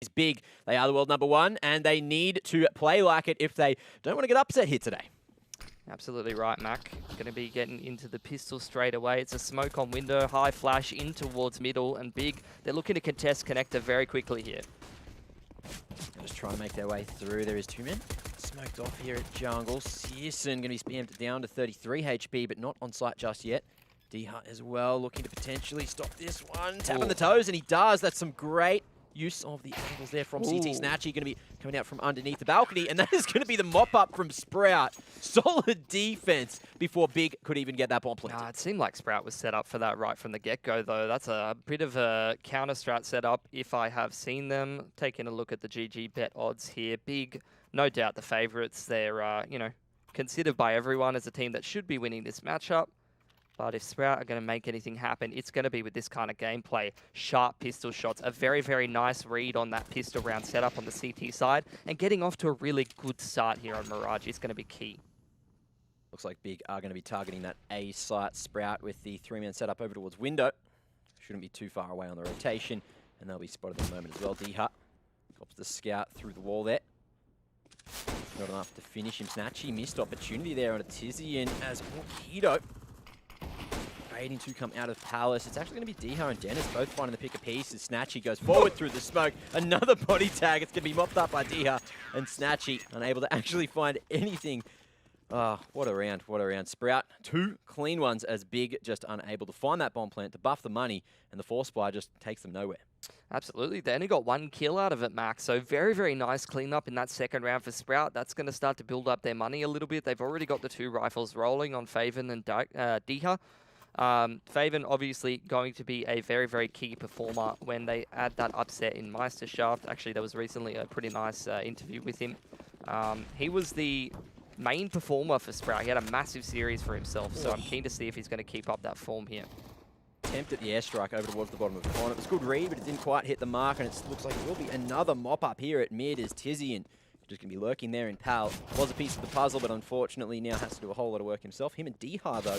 is big. They are the world #1, and they need to play like it if they don't want to get upset here today. Absolutely right, Mac. Going to be getting into the pistol straight away. It's a smoke on window, high flash in towards middle, and big. They're looking to contest connector very quickly here. Just trying to make their way through. There is 2 men smoked off here at jungle. Searson going to be spammed down to 33 HP, but not on site just yet. D-Hut as well, looking to potentially stop this one. Tapping the toes, and he does. That's some great use of the angles there from CT Snatchy. Going to be coming out from underneath the balcony, and that is going to be the mop-up from Sprout. Solid defense before Big could even get that bomb planted. It seemed like Sprout was set up for that right from the get-go, though. That's a bit of a counter-strat setup if I have seen them. Taking a look at the GG bet odds here. Big, no doubt the favourites. They're, you know, considered by everyone as a team that should be winning this matchup. But if Sprout are going to make anything happen, it's going to be with this kind of gameplay. Sharp pistol shots, a very, very nice read on that pistol round setup on the CT side, and getting off to a really good start here on Mirage is going to be key. Looks like Big are going to be targeting that A site. Sprout with the 3-man setup over towards window. Shouldn't be too far away on the rotation, and they'll be spotted in a moment as well. D-Hut cops the scout through the wall there. Not enough to finish him. Snatchy missed opportunity there on a Tizian as Morkido waiting to come out of Palace. It's actually going to be Diha and Dennis both finding the pick of pieces. Snatchy goes forward through the smoke. Another body tag. It's going to be mopped up by Diha, and Snatchy unable to actually find anything. Oh, what a round, what a round. Sprout, 2 clean ones as Big just unable to find that bomb plant to buff the money, and the Force Spy just takes them nowhere. Absolutely. They only got 1 kill out of it, Max. So very, very nice cleanup in that second round for Sprout. That's going to start to build up their money a little bit. They've already got the 2 rifles rolling on Faven and Diha. Faven obviously going to be a very, very key performer when they add that upset in Meisterschaft. Actually, there was recently a pretty nice interview with him. He was the main performer for Sprout. He had a massive series for himself, so I'm keen to see if he's going to keep up that form here. Attempt at the airstrike over towards the bottom of the corner. It was a good read, but it didn't quite hit the mark, and it looks like it will be another mop-up here at mid as Tizian just going to be lurking there in Pal. Was a piece of the puzzle, but unfortunately now has to do a whole lot of work himself. Him and Diha, though,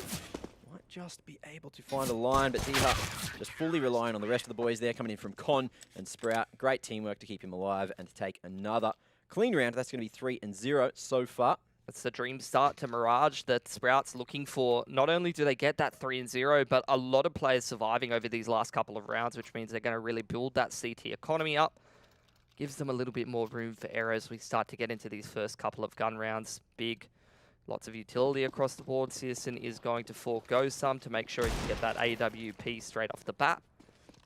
might just be able to find a line, but Diha just fully relying on the rest of the boys there coming in from Con and Sprout. Great teamwork to keep him alive and to take another clean round. That's going to be 3-0 so far. It's the dream start to Mirage that Sprout's looking for. Not only do they get that 3-0, but a lot of players surviving over these last couple of rounds, which means they're going to really build that CT economy up. Gives them a little bit more room for error as we start to get into these first couple of gun rounds. Big, lots of utility across the board. Searson is going to forego some to make sure he can get that AWP straight off the bat.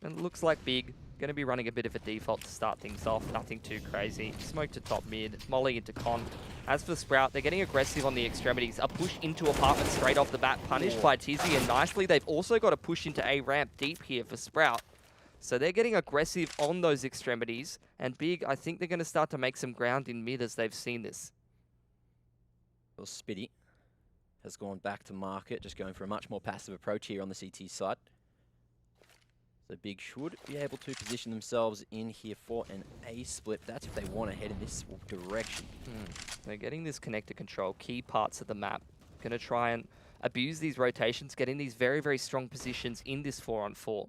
And it looks like Big going to be running a bit of a default to start things off. Nothing too crazy. Smoke to top mid, molly into Con. As for Sprout, they're getting aggressive on the extremities. A push into apartment straight off the bat, punished by Tizzy, and nicely they've also got a push into A ramp deep here for Sprout. So they're getting aggressive on those extremities, and Big, I think they're going to start to make some ground in mid as they've seen this. Well, Spitty has gone back to market, just going for a much more passive approach here on the CT side. So Big should be able to position themselves in here for an A split. That's if they want to head in this direction. They're getting this connector control, key parts of the map. Going to try and abuse these rotations, get in these very, very strong positions in this 4-on-4.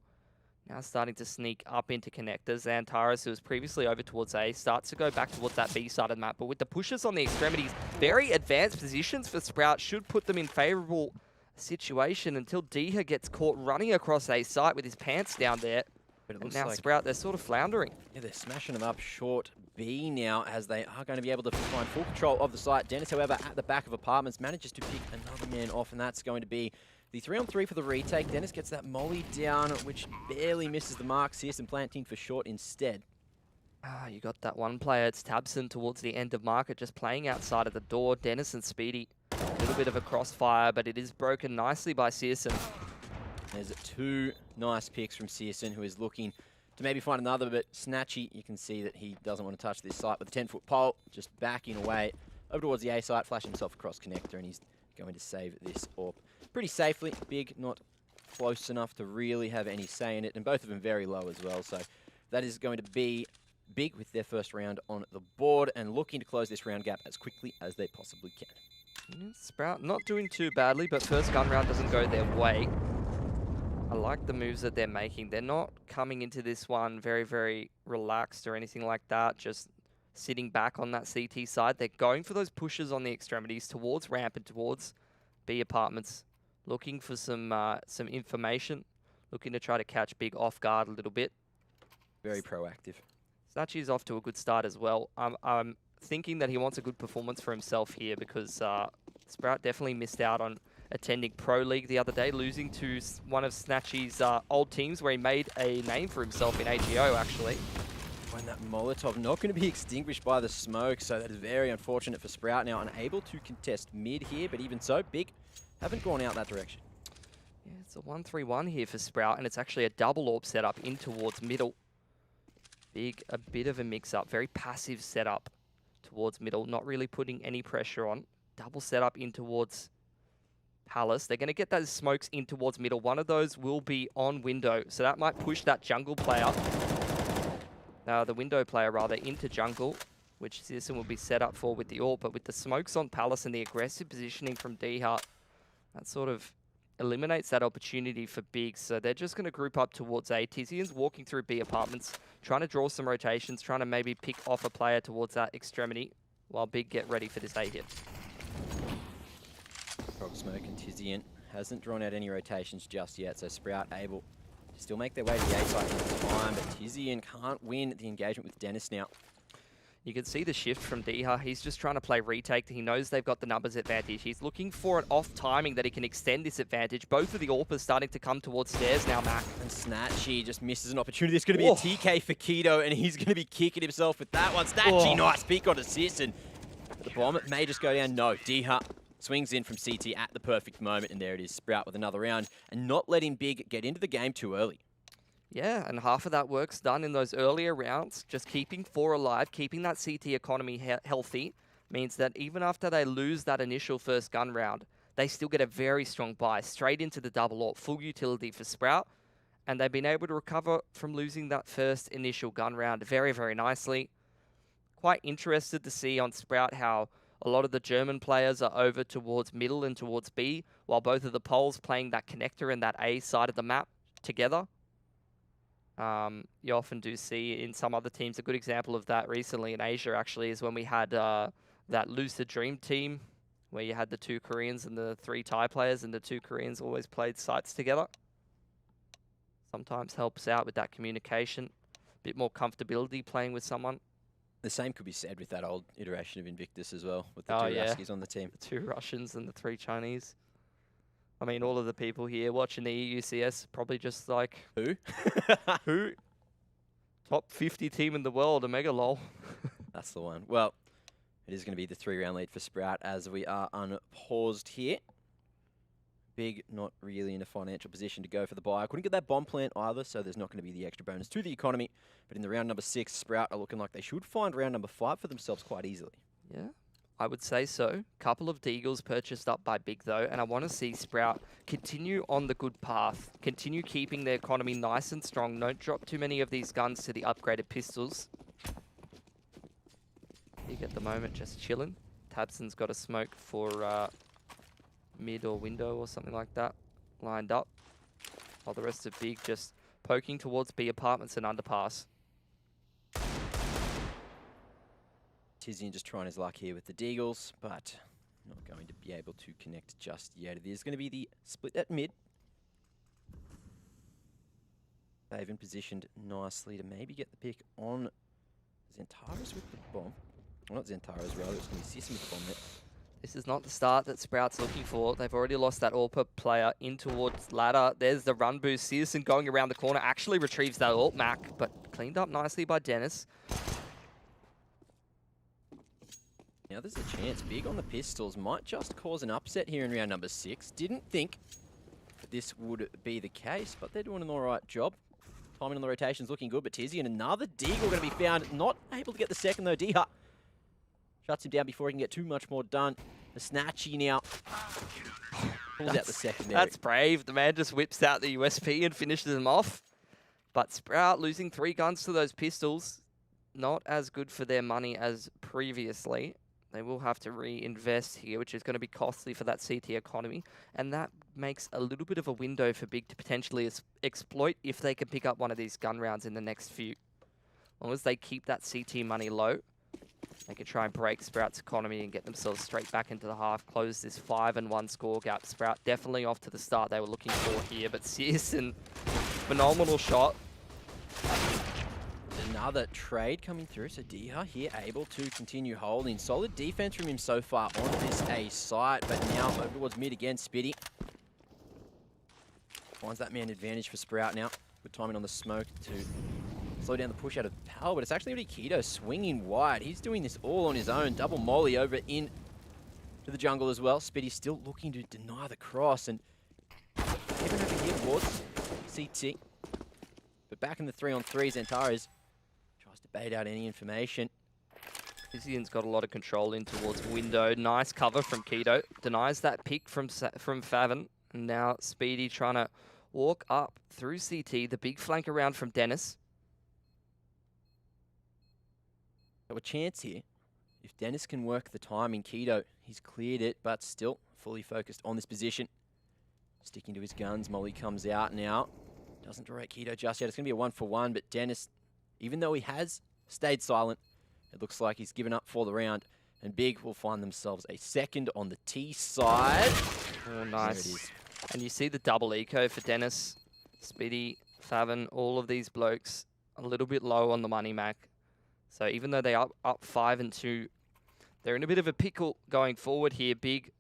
Now starting to sneak up into connectors. Antares, who was previously over towards A, starts to go back towards that B side of the map. But with the pushes on the extremities, very advanced positions for Sprout should put them in favourable situation until Diha gets caught running across A site with his pants down there. But it looks now like Sprout, they're sort of floundering. Yeah, they're smashing them up short B now as they are going to be able to find full control of the site. Dennis, however, at the back of apartments, manages to pick another man off, and that's going to be the 3-on-3 for the retake. Dennis gets that molly down, which barely misses the mark. Searson planting for short instead. You got that one player, it's Tabson towards the end of market, just playing outside of the door. Dennis and Speedy, a little bit of a crossfire, but it is broken nicely by Searson. There's 2 nice picks from Searson, who is looking to maybe find another, but Snatchy, you can see that he doesn't want to touch this site with a 10-foot pole, just backing away over towards the A site, flashing himself across connector, and he's going to save this AWP pretty safely. Big, not close enough to really have any say in it, and both of them very low as well, so that is going to be Big with their first round on the board and looking to close this round gap as quickly as they possibly can. Sprout not doing too badly, but first gun round doesn't go their way. I like the moves that they're making. They're not coming into this one very, very relaxed or anything like that, just sitting back on that CT side. They're going for those pushes on the extremities towards ramp and towards B apartments, looking for some information, looking to try to catch Big off guard a little bit. Very proactive. Snatchy's off to a good start as well. I'm thinking that he wants a good performance for himself here because Sprout definitely missed out on attending Pro League the other day, losing to one of Snatchy's old teams where he made a name for himself in AGO, actually. When that Molotov not going to be extinguished by the smoke, so that is very unfortunate for Sprout. Now unable to contest mid here, but even so, Big haven't gone out that direction. Yeah, it's a 1-3-1 here for Sprout, and it's actually a double AWP setup in towards middle. Big, a bit of a mix-up, very passive setup towards middle, not really putting any pressure on. Double setup in towards Palace. They're going to get those smokes in towards middle. One of those will be on window, so that might push that jungle player, the window player rather, into jungle, which Citizen will be set up for with the AWP. But with the smokes on Palace and the aggressive positioning from D-Hut, that sort of eliminates that opportunity for Big. So they're just going to group up towards A. Tizian's walking through B apartments, trying to draw some rotations, trying to maybe pick off a player towards that extremity while Big get ready for this A hit. Frog Smoke and Tizian hasn't drawn out any rotations just yet, so Sprout able to still make their way to the A site in time, but Tizian can't win the engagement with Dennis now. You can see the shift from Diha. He's just trying to play retake. He knows they've got the numbers advantage. He's looking for an off timing that he can extend this advantage. Both of the AWPers starting to come towards stairs now, Mac. And Snatchy just misses an opportunity. There's going to be a TK for Keto, and he's going to be kicking himself with that one. Snatchy, nice peek on assist, and the bomb may just go down. No, Diha swings in from CT at the perfect moment, and there it is. Sprout with another round, and not letting Big get into the game too early. Yeah, and half of that work's done in those earlier rounds. Just keeping 4 alive, keeping that CT economy healthy, means that even after they lose that initial first gun round, they still get a very strong buy straight into the double AWP, full utility for Sprout, and they've been able to recover from losing that first initial gun round very, very nicely. Quite interested to see on Sprout how a lot of the German players are over towards middle and towards B, while both of the Poles playing that connector and that A side of the map together. You often do see in some other teams, a good example of that recently in Asia actually is when we had that Lucid Dream team where you had the 2 Koreans and the 3 Thai players, and the 2 Koreans always played sites together. Sometimes helps out with that communication, a bit more comfortability playing with someone. The same could be said with that old iteration of Invictus as well, with the 2 Ruskies on the team. The 2 Russians and the 3 Chinese. I mean, all of the people here watching the EUCS probably just like... Who? Who? Top 50 team in the world, a mega lol. That's the one. Well, it is going to be the 3-round lead for Sprout as we are unpaused here. Big not really in a financial position to go for the buy. I couldn't get that bomb plant either, so there's not going to be the extra bonus to the economy. But in the round number 6, Sprout are looking like they should find round number 5 for themselves quite easily. Yeah. I would say so. Couple of Deagles purchased up by Big though, and I want to see Sprout continue on the good path, continue keeping their economy nice and strong, don't drop too many of these guns to the upgraded pistols. Big at the moment just chilling. Tabson's got a smoke for mid or window or something like that lined up, while the rest of Big just poking towards B apartments and underpass. Tizian just trying his luck here with the Deagles, but not going to be able to connect just yet. It is going to be the split at mid. They've been positioned nicely to maybe get the pick on Zentaris with the bomb. Well, not Zentaris, rather. It's going to be Sisson with the bomb there. This is not the start that Sprout's looking for. They've already lost that AWP player in towards ladder. There's the run boost. Searson going around the corner actually retrieves that AWP Mac, but cleaned up nicely by Dennis. Now there's a chance Big on the pistols might just cause an upset here in round number 6. Didn't think that this would be the case, but they're doing an alright job. Timing on the rotation's looking good, but Tizian, another Deagle going to be found. Not able to get the second though. D-Hut shuts him down before he can get too much more done. The Snatchy now pulls out the secondary. That's brave. The man just whips out the USP and finishes him off. But Sprout losing 3 guns to those pistols, not as good for their money as previously. They will have to reinvest here, which is going to be costly for that CT economy. And that makes a little bit of a window for Big to potentially exploit if they can pick up one of these gun rounds in the next few. As long as they keep that CT money low, they can try and break Sprout's economy and get themselves straight back into the half, close this 5-1 score gap. Sprout definitely off to the start they were looking for here, but Searson, phenomenal shot. Another trade coming through, so Diha here able to continue holding. Solid defense from him so far on this A site, but now over towards mid again, Spitty. Finds that man advantage for Sprout now. Good timing on the smoke to slow down the push out of Pal, but it's actually really Keto swinging wide. He's doing this all on his own. Double molly over in to the jungle as well. Spitty still looking to deny the cross, and even over here towards CT. But back in the 3-on-3, Xantares tries to bait out any information. Tizian's got a lot of control in towards window. Nice cover from Keto. Denies that pick from Favin. And now Speedy trying to walk up through CT. The big flank around from Dennis. Got a chance here. If Dennis can work the timing, Keto, he's cleared it, but still fully focused on this position. Sticking to his guns. Molly comes out now. Doesn't direct Keto just yet. It's going to be a 1-for-1, but Dennis, even though he has stayed silent, it looks like he's given up for the round. And Big will find themselves a second on the T side. Oh, nice. There it is. And you see the double eco for Dennis, Speedy, Favin, all of these blokes a little bit low on the money, Mac. So even though they are up 5-2, they're in a bit of a pickle going forward here. Big,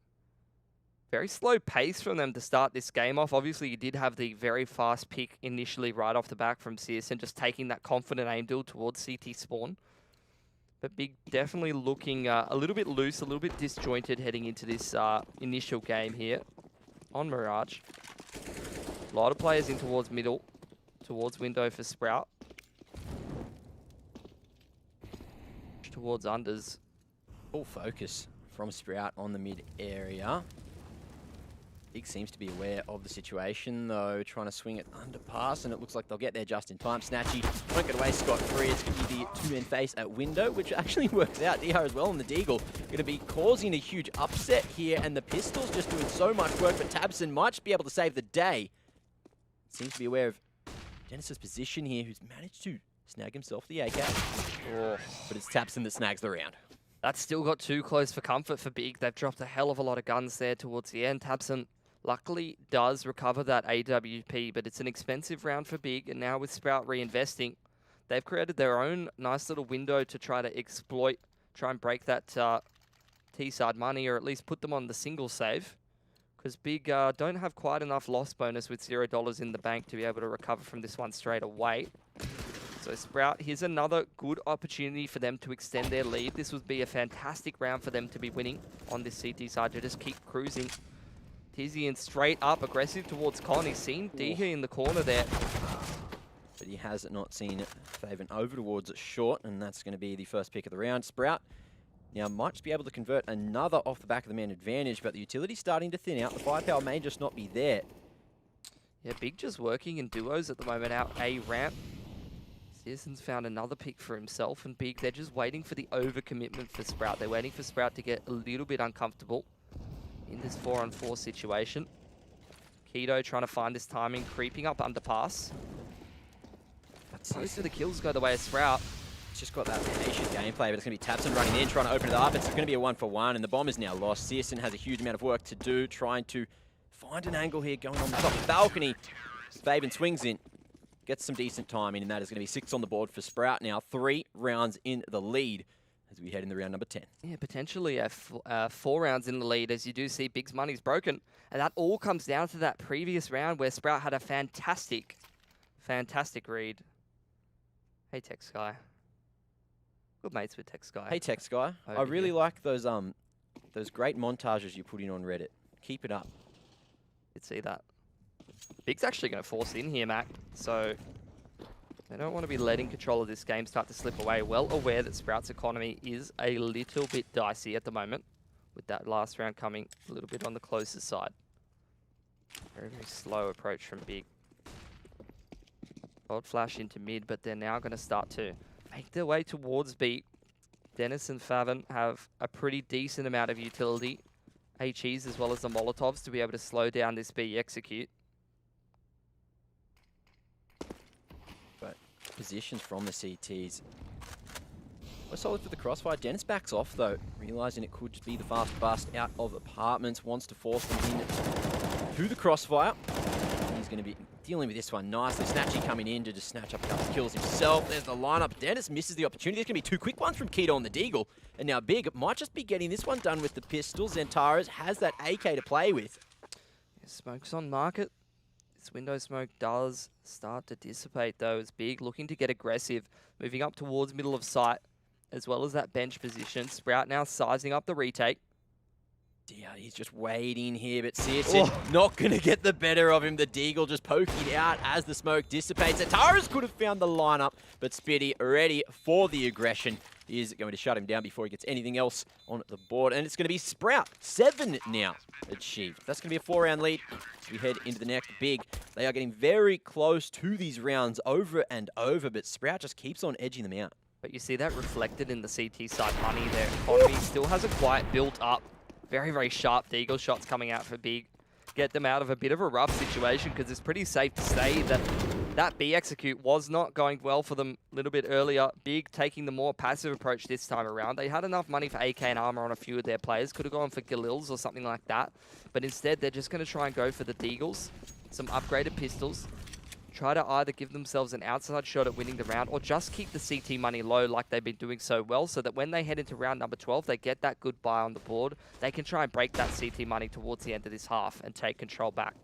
very slow pace from them to start this game off. Obviously, you did have the very fast pick initially right off the back from Searson, just taking that confident aim duel towards CT spawn. But Big definitely looking a little bit loose, a little bit disjointed heading into this initial game here on Mirage. A lot of players in towards middle, towards window for Sprout. Towards unders. Full focus from Sprout on the mid area. Big seems to be aware of the situation, though, trying to swing it under pass, and it looks like they'll get there just in time. Snatchy won't get away scot-free. It's going to be the two-man face at window, which actually works out. Diha as well on the Deagle. Going to be causing a huge upset here, and the Pistols just doing so much work, but Tabson might be able to save the day. Seems to be aware of Dennis's position here, who's managed to snag himself the AK. Oh, but it's Tabson that snags the round. That's still got too close for comfort for Big. They've dropped a hell of a lot of guns there towards the end. Tabson luckily does recover that AWP, but it's an expensive round for Big, and now with Sprout reinvesting, they've created their own nice little window to try to exploit, try and break that T-side money, or at least put them on the single save, because Big don't have quite enough loss bonus with $0 in the bank to be able to recover from this one straight away. So Sprout, here's another good opportunity for them to extend their lead. This would be a fantastic round for them to be winning on this CT side, to just keep cruising. Tizian straight up, aggressive towards Con. He's seen Diha in the corner there. But he has not seen Faven over towards short, and that's going to be the first pick of the round. Sprout now might just be able to convert another off the back of the man advantage, but the utility's starting to thin out. The firepower may just not be there. Yeah, Big just working in duos at the moment out A ramp. Searson's found another pick for himself, and Big, they're just waiting for the overcommitment for Sprout. They're waiting for Sprout to get a little bit uncomfortable in this 4-on-4 situation. Keto trying to find this timing, creeping up underpass. Most of the kills go the way of Sprout. It's just got that patient gameplay, but it's going to be Tabson running in, trying to open it up. It's going to be a 1-for-1, and the bomb is now lost. Searson has a huge amount of work to do, trying to find an angle here, going on the top balcony. Faven swings in, gets some decent timing, and that is going to be 6 on the board for Sprout now. 3 rounds in the lead as we head into round number 10. Yeah, potentially 4 rounds in the lead, as you do see Big's money's broken. And that all comes down to that previous round where Sprout had a fantastic read. Hey, Tech Sky. Good mates with Tech Sky. Hey, Tech Sky. I really like those great montages you put in on Reddit. Keep it up. Did see that. Big's actually going to force in here, Mac. So they don't want to be letting control of this game start to slip away. Well aware that Sprout's economy is a little bit dicey at the moment, with that last round coming a little bit on the closer side. Very, very slow approach from Big. Odd flash into mid, but they're now going to start to make their way towards B. Dennis and Favin have a pretty decent amount of utility, HEs as well as the Molotovs, to be able to slow down this B execute. But positions from the CTs. We're solid for the crossfire. Dennis backs off though, realizing it could just be the fast bust out of apartments. Wants to force them in to the crossfire. He's going to be dealing with this one nicely. Snatchy coming in to just snatch up a couple of kills himself. There's the lineup. Dennis misses the opportunity. There's going to be 2 quick ones from Keto on the Deagle. And now Big might just be getting this one done with the pistol. Zentaras has that AK to play with. Smoke's on market. This window smoke does start to dissipate though. It's Big looking to get aggressive, moving up towards middle of sight, as well as that bench position. Sprout now sizing up the retake. Yeah, he's just waiting here, but Searson not going to get the better of him. The Deagle just poking out as the smoke dissipates. Ataras could have found the lineup, but Spitty ready for the aggression. He is going to shut him down before he gets anything else on the board. And it's going to be Sprout. 7 now achieved. That's going to be a 4-round lead. We head into the next. Big. They are getting very close to these rounds over and over, but Sprout just keeps on edging them out. But you see that reflected in the CT side money. Their economy still hasn't quite built up. Very, very sharp Deagle shots coming out for Big. Get them out of a bit of a rough situation, because it's pretty safe to say that that B execute was not going well for them a little bit earlier. Big taking the more passive approach this time around. They had enough money for AK and armor on a few of their players. Could have gone for Galils or something like that. But instead, they're just going to try and go for the Deagles. Some upgraded pistols. Try to either give themselves an outside shot at winning the round, or just keep the CT money low like they've been doing so well, so that when they head into round number 12, they get that good buy on the board. They can try and break that CT money towards the end of this half and take control back.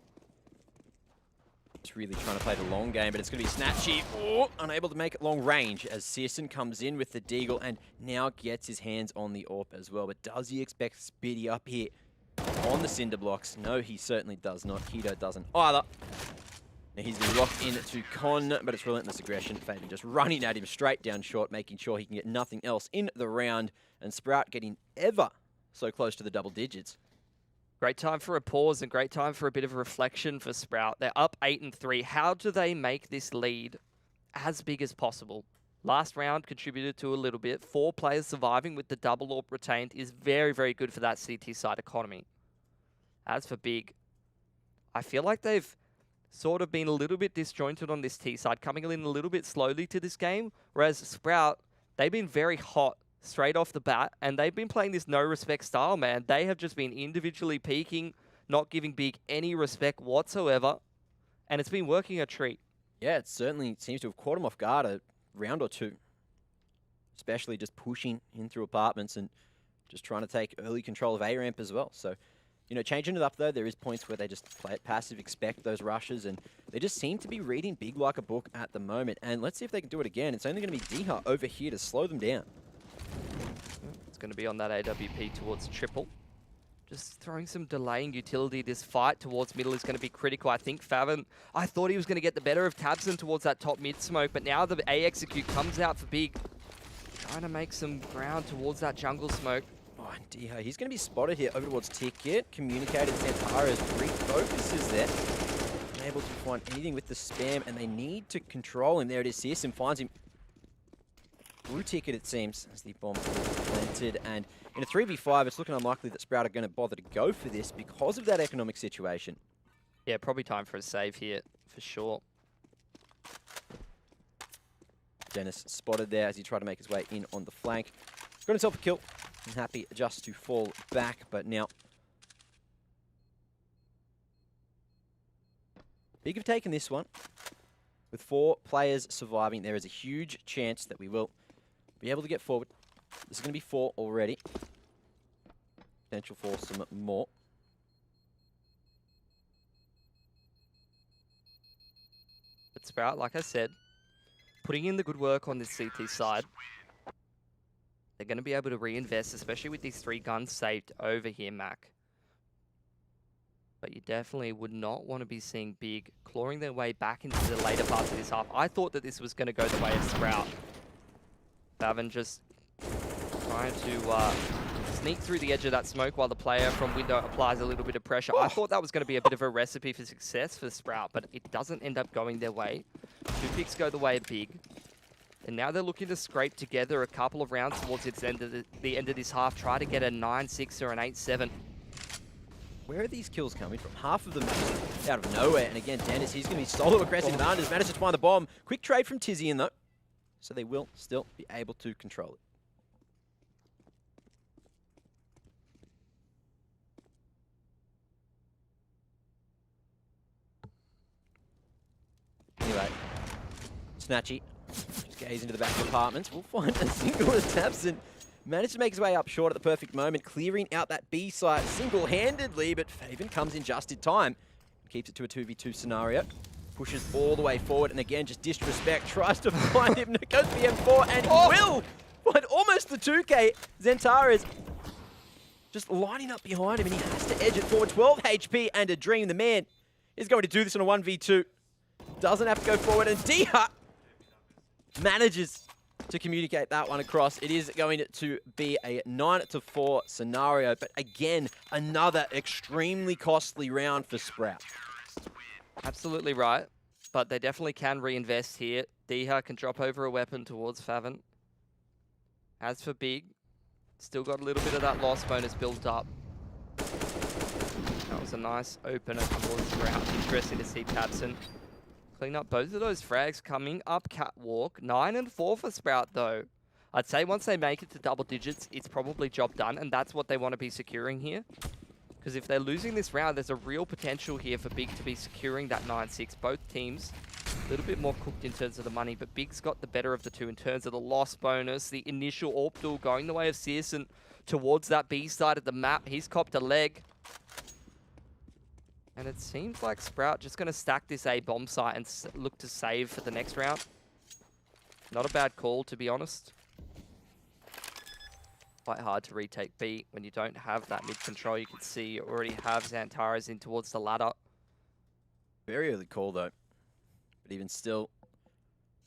It's really trying to play the long game, but it's going to be Snatchy. Oh, unable to make it long range as Searson comes in with the Deagle and now gets his hands on the AWP as well. But does he expect Spitty up here on the cinder blocks? No, he certainly does not. Keto doesn't either. Now he's been locked into Con, but it's relentless aggression. Fabian just running at him straight down short, making sure he can get nothing else in the round. And Sprout getting ever so close to the double digits. Great time for a pause and great time for a bit of a reflection for Sprout. They're up 8-3. How do they make this lead as big as possible? Last round contributed to a little bit. 4 players surviving with the double AWP retained is very, very good for that CT side economy. As for Big, I feel like they've sort of been a little bit disjointed on this T side, coming in a little bit slowly to this game, whereas Sprout, they've been very hot straight off the bat, and they've been playing this no-respect style, man. They have just been individually peaking, not giving Big any respect whatsoever, and it's been working a treat. Yeah, it certainly seems to have caught him off guard a round or two, especially just pushing in through apartments and just trying to take early control of A-ramp as well. So, you know, changing it up though, there is points where they just play it passive, expect those rushes, and they just seem to be reading Big like a book at the moment. And let's see if they can do it again. It's only going to be Diha over here to slow them down. It's going to be on that AWP towards triple. Just throwing some delaying utility. This fight towards middle is going to be critical. I think Favin, I thought he was going to get the better of Tabson towards that top mid smoke, but now the A execute comes out for Big. Trying to make some ground towards that jungle smoke. Oh, and Diha, he's going to be spotted here over towards Ticket. Communicated Santara's refocuses there. Unable to find anything with the spam, and they need to control him. There it is. Searson finds him. Blue Ticket, it seems, as the bomb is planted. And in a 3v5, it's looking unlikely that Sprout are going to bother to go for this because of that economic situation. Yeah, probably time for a save here, for sure. Dennis spotted there as he tried to make his way in on the flank. Got himself a kill. And happy just to fall back, but now Big have taken this one. With 4 players surviving, there is a huge chance that we will be able to get forward. This is going to be 4 already. Potential for some more. But Sprout, like I said, putting in the good work on this CT side. They're going to be able to reinvest, especially with these 3 guns saved over here, Mac. But you definitely would not want to be seeing Big clawing their way back into the later parts of this half. I thought that this was going to go the way of Sprout. Favin just trying to sneak through the edge of that smoke while the player from window applies a little bit of pressure. I thought that was going to be a bit of a recipe for success for Sprout, but it doesn't end up going their way. 2 picks go the way of Big. And now they're looking to scrape together a couple of rounds towards the end of this half, try to get a 9-6 or an 8-7. Where are these kills coming from? Half of them just out of nowhere. And again, Dennis, he's going to be solo aggressive advantage. Managed to find the bomb. Quick trade from Tizian, though. So they will still be able to control it. Anyway, Snatchy just gaze into the back of the apartments. We'll find a single as Tabson managed to make his way up short at the perfect moment, clearing out that B site single-handedly, but Faven comes in just in time. Keeps it to a 2v2 scenario. Pushes all the way forward, and again, just disrespect. Tries to find him, goes for the M4, and he will find almost the 2K. Zentara is just lining up behind him, and he has to edge it forward. 12 HP and a dream. The man is going to do this on a 1v2. Doesn't have to go forward, and Diha manages to communicate that one across. It is going to be a 9-4 scenario, but again, another extremely costly round for Sprout. Absolutely right, but they definitely can reinvest here. Diha can drop over a weapon towards Faven. As for Big, still got a little bit of that loss bonus built up. That was a nice opener towards Sprout. Interesting to see Tabson clean up both of those frags coming up catwalk. 9-4 for Sprout, though. I'd say once they make it to double digits, it's probably job done, and that's what they want to be securing here. Because if they're losing this round, there's a real potential here for Big to be securing that 9-6. Both teams a little bit more cooked in terms of the money, but Big's got the better of the two in terms of the loss bonus, the initial AWP duel going the way of Searson towards that B side of the map. He's copped a leg. And it seems like Sprout just going to stack this A bomb site and look to save for the next round. Not a bad call, to be honest. Quite hard to retake B when you don't have that mid control. You can see you already have Xantaras in towards the ladder. Very early call, though. But even still,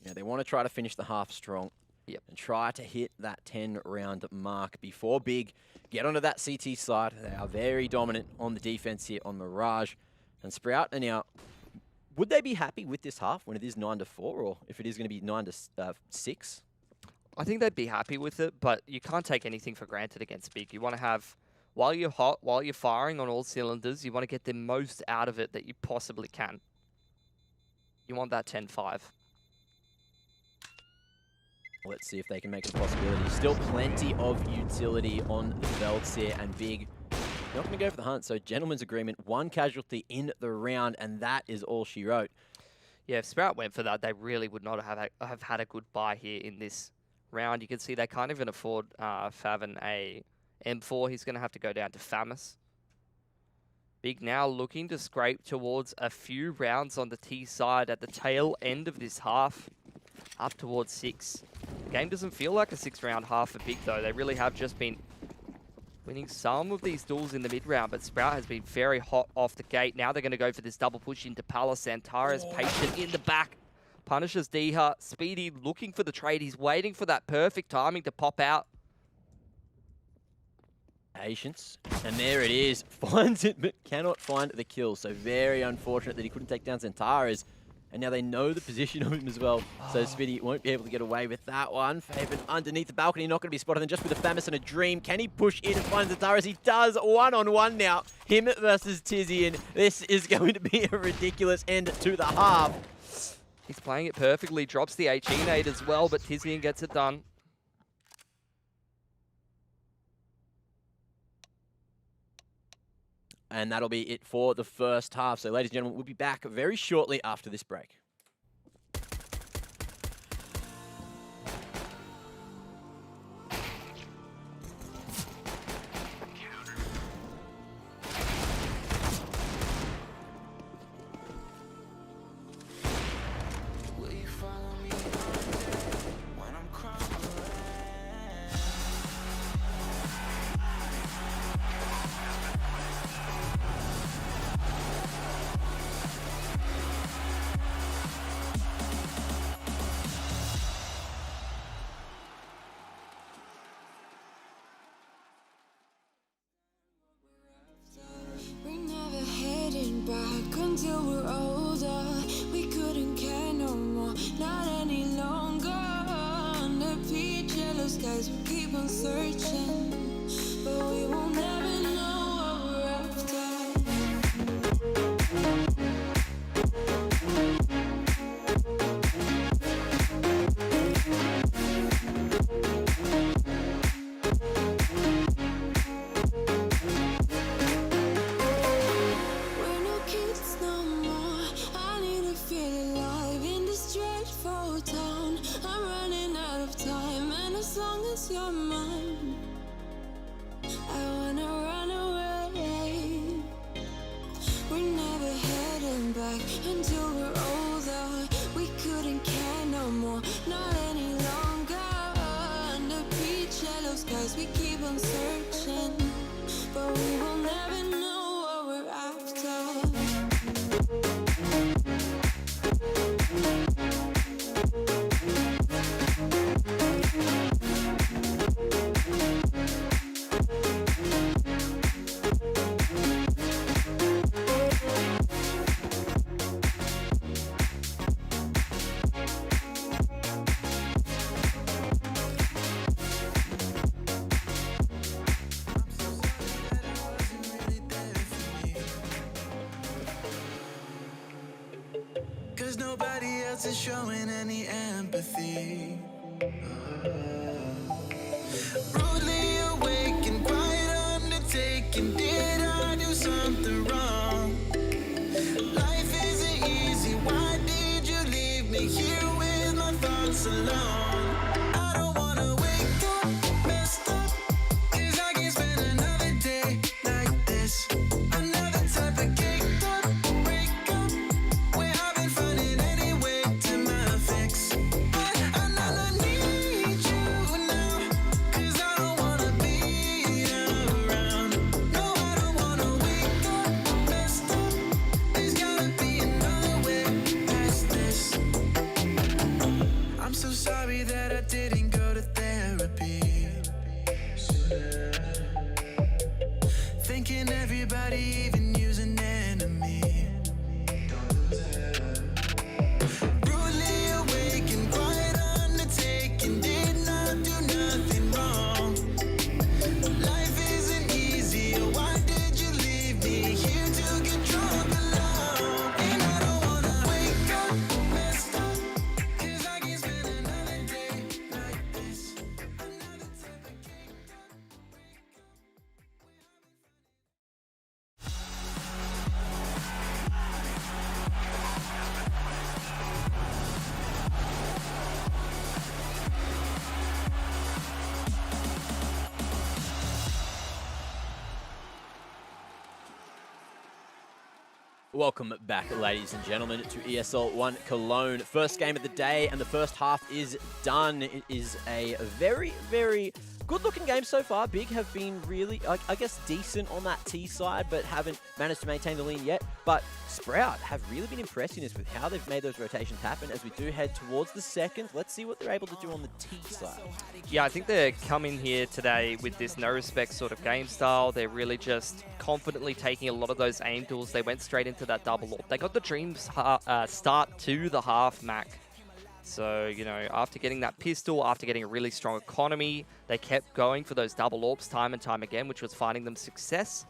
they want to try to finish the half strong. Yep. And try to hit that 10-round mark before Big get onto that CT side. They are very dominant on the defense here on Mirage. And Sprout are now, would they be happy with this half when it is 9-4, or if it is going to be 9-6? I think they'd be happy with it, but you can't take anything for granted against Big. You want to have, while you're hot, while you're firing on all cylinders, you want to get the most out of it that you possibly can. You want that 10-5. Let's see if they can make it a possibility. Still plenty of utility on the belts here, and Big not going to go for the hunt. So gentleman's agreement, one casualty in the round, and that is all she wrote. Yeah, if Sprout went for that, they really would not have had a good buy here in this round. You can see they can't even afford Faven a M4. He's going to have to go down to Famus. Big now looking to scrape towards a few rounds on the T side at the tail end of this half, up towards 6. The game doesn't feel like a 6-round half for Big, though. They really have just been winning some of these duels in the mid-round, but Sprout has been very hot off the gate. Now they're going to go for this double push into Palace. Xantara's patient in the back. Punishes Diha. Speedy looking for the trade. He's waiting for that perfect timing to pop out. Patience. And there it is. Finds it, but cannot find the kill. So very unfortunate that he couldn't take down Xantara's. And now they know the position of him as well. So Speedy won't be able to get away with that one. Faven underneath the balcony, not going to be spotted. And just with a Famus and a dream, can he push in and find Xantaras? He does. 1-on-1 now. Him versus Tizian. This is going to be a ridiculous end to the half. He's playing it perfectly. Drops the HE nade as well, but Tizian gets it done. And that'll be it for the first half. So, ladies and gentlemen, we'll be back very shortly after this break. keep on searching, but we will never know what we're after. We're no kids no more. I need to feel alive in this dreadful town. I'm running out of time, and as long as you're mine, I wanna run away. We're never heading back until we're older. We couldn't care no more, not any longer. Under beach yellow skies, we keep on searching, but we will never know what we're after. Cause nobody else is showing any empathy. Rudely awake and quiet undertaking. Did I do something wrong? Life isn't easy. Why did you leave me here with my thoughts alone? I don't wanna wake up messed up, 'cause I can't spend another day like this. Another type of caked up breakup, where I've been finding any way to my fix. But I need you now, 'cause I don't wanna be around. No, I don't wanna wake up messed up. There's gotta be another way past this. I'm so sorry that I didn't go to therapy. Thinking everybody, even you's an enemy. Brutally awake and quiet undertaking. Did not do nothing wrong. Life isn't easy. Why did you leave me here to get drunk alone? And I don't wanna wake up messed up, 'cause I can't spend another day like this. Another type of caked up breakup. Welcome back, ladies and gentlemen, to ESL One Cologne. First game of the day, and the first half is done. It is a very, very good-looking game so far. Big have been really, I guess, decent on that T side, but haven't managed to maintain the lead yet. But Sprout have really been impressing us with how they've made those rotations happen. As we do head towards the second, let's see what they're able to do on the T side. Yeah, I think they're coming here today with this no-respect sort of game style. They're really just confidently taking a lot of those aim duels. They went straight into that double AWP. They got the dreams start to the half, Mac. So, you know, after getting that pistol, after getting a really strong economy, they kept going for those double AWPs time and time again, which was finding them success.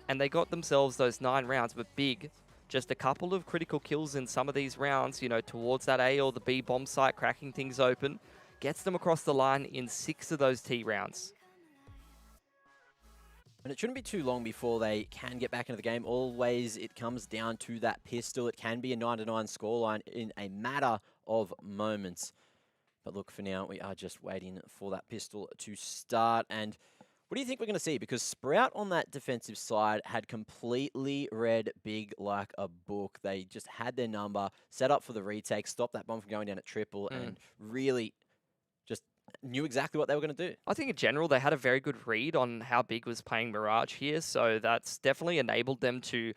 And they got themselves those 9 rounds, but Big, just a couple of critical kills in some of these rounds, you know, towards that A or the B bomb site, cracking things open, gets them across the line in 6 of those T rounds. And it shouldn't be too long before they can get back into the game. Always it comes down to that pistol. It can be a 9-9 scoreline in a matter of moments. But look, for now, we are just waiting for that pistol to start. And what do you think we're going to see? Because Sprout on that defensive side had completely read Big like a book. They just had their number, set up for the retake, stopped that bomb from going down at triple, and really just knew exactly what they were going to do. I think in general, they had a very good read on how Big was playing Mirage here. So that's definitely enabled them to,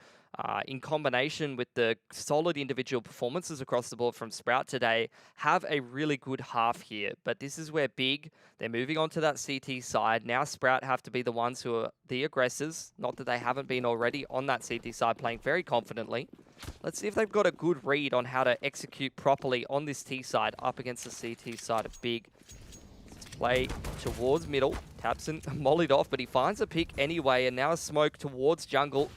in combination with the solid individual performances across the board from Sprout today, have a really good half here. But this is where Big, they're moving on to that CT side. Now Sprout have to be the ones who are the aggressors. Not that they haven't been already on that CT side playing very confidently. Let's see if they've got a good read on how to execute properly on this T side up against the CT side of Big. play towards middle. Tabson mollied off, but he finds a pick anyway, and now a smoke towards jungle.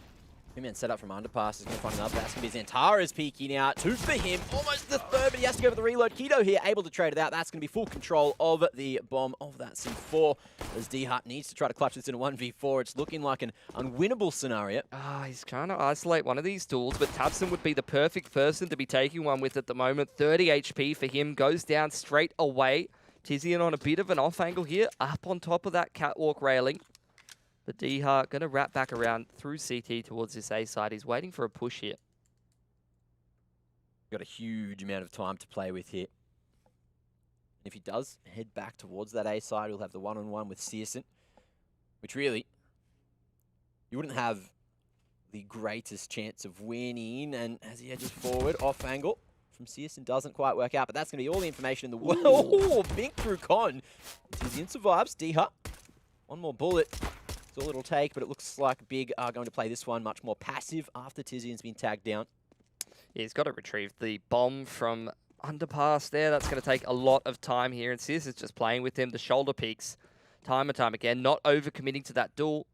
Three-man set up from underpass is going to find another. That's going to be Xantara's peeking out. Two for him. Almost the third, but he has to go for the reload. Keto here, able to trade it out. That's going to be full control of the bomb of that C4. As D-Hut needs to try to clutch this in a 1v4. It's looking like an unwinnable scenario. He's trying to isolate one of these duels, but Tabson would be the perfect person to be taking one with at the moment. 30 HP for him. Goes down straight away. Tizian on a bit of an off angle here. Up on top of that catwalk railing. But D-Hart going to wrap back around through CT towards this A side. He's waiting for a push here. Got a huge amount of time to play with here. If he does head back towards that A side, he'll have the one-on-one with Searson, which really, you wouldn't have the greatest chance of winning. And as he edges forward, off angle from Searson doesn't quite work out, but that's going to be all the information in the world. Oh, bink through Con. Tizian survives. D-Hut, one more bullet. It's all it'll take, but it looks like Big are going to play this one much more passive after Tizian's been tagged down. Yeah, he's got to retrieve the bomb from underpass there. That's going to take a lot of time here, and Sis is just playing with him. The shoulder peaks time and time again, not overcommitting to that duel.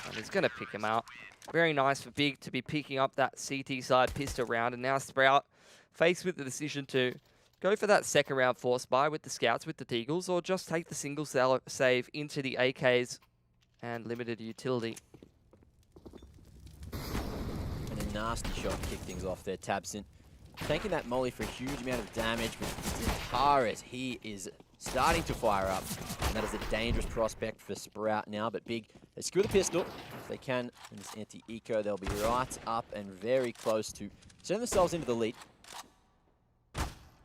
And he's going to pick him out. Very nice for Big to be picking up that CT side pistol round, and now Sprout faced with the decision to go for that second round force buy with the scouts, with the Deagles, or just take the single save into the AKs and limited utility. And a nasty shot to kick things off there, Tabson. Taking that molly for a huge amount of damage, but Xantara's, he is starting to fire up. And that is a dangerous prospect for Sprout now, but Big, they secure the pistol. If they can, in this anti-eco, they'll be right up and very close to sending themselves into the lead.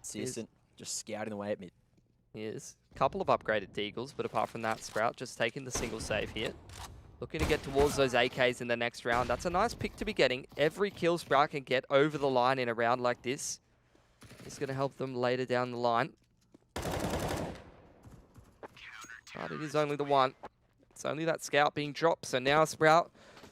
Searson just scouting away at mid. Yes, a couple of upgraded Deagles, but apart from that, Sprout just taking the single save here. Looking to get towards those AKs in the next round. That's a nice pick to be getting. Every kill Sprout can get over the line in a round like this is going to help them later down the line. But it is only the one. It's only that scout being dropped. So now Sprout,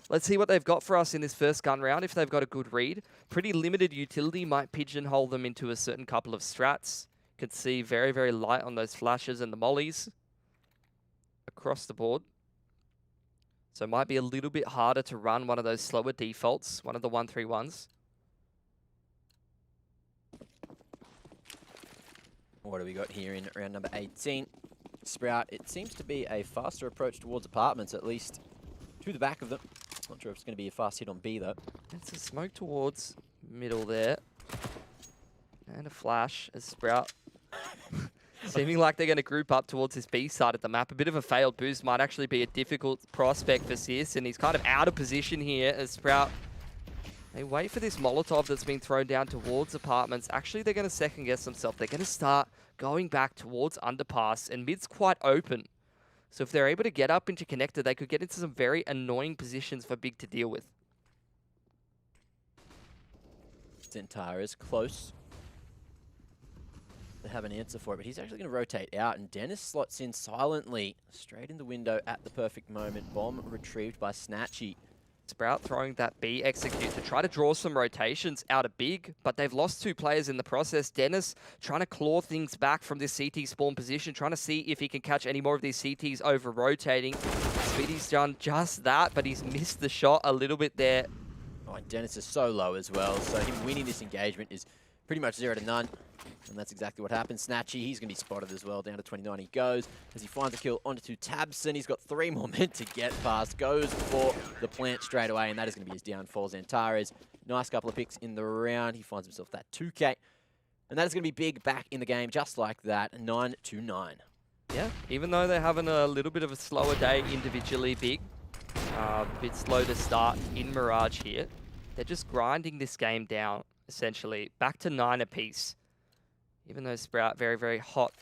let's see what they've got for us in this first gun round, if they've got a good read. Pretty limited utility, might pigeonhole them into a certain couple of strats. Could see very, very light on those flashes and the mollies across the board. So it might be a little bit harder to run one of those slower defaults, one of the 1-3-1s. What do we got here in round number 18? Sprout, it seems to be a faster approach towards apartments, at least to the back of them. Not sure if it's going to be a fast hit on B, though. It's a smoke towards middle there. And a flash as Sprout. Seeming like they're going to group up towards this B side of the map. A bit of a failed boost might actually be a difficult prospect for Sis, and he's kind of out of position here as Sprout. They wait for this Molotov that's been thrown down towards apartments. Actually, they're going to second guess themselves. They're going to start going back towards underpass, and mid's quite open. So if they're able to get up into connector, they could get into some very annoying positions for Big to deal with. Xantara is close. They have an answer for it, but he's actually going to rotate out, and Dennis slots in silently, straight in the window at the perfect moment. Bomb retrieved by Snatchy. Sprout throwing that B execute to try to draw some rotations out of Big, but they've lost 2 players in the process. Dennis trying to claw things back from this CT spawn position, trying to see if he can catch any more of these CTs over rotating. Speedy's done just that, but he's missed the shot a little bit there. Oh, and Dennis is so low as well, so him winning this engagement is pretty much 0 to none. And that's exactly what happened. Snatchy, he's going to be spotted as well. Down to 29 he goes as he finds a kill onto Tabson. He's got 3 more men to get past. Goes for the plant straight away, and that is going to be his downfall. Xantara's nice couple of picks in the round. He finds himself that 2K. And that is going to be Big back in the game just like that. 9 to 9. Yeah, even though they're having a little bit of a slower day individually, Big. A bit slow to start in Mirage here. They're just grinding this game down, essentially. Back to 9 apiece. Even though Sprout very, very hot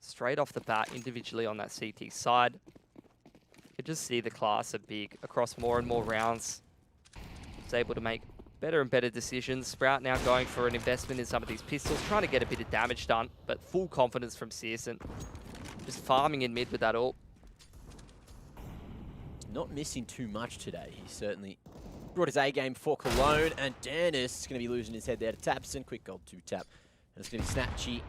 straight off the bat individually on that CT side. You could just see the class of Big across more and more rounds. It's able to make better and better decisions. Sprout now going for an investment in some of these pistols, trying to get a bit of damage done, but full confidence from Searson. Just farming in mid with that ult. Not missing too much today. He certainly brought his A game for Cologne, and Dennis is going to be losing his head there to Tabson. Quick gold 2-tap. And it's going to be Snatchy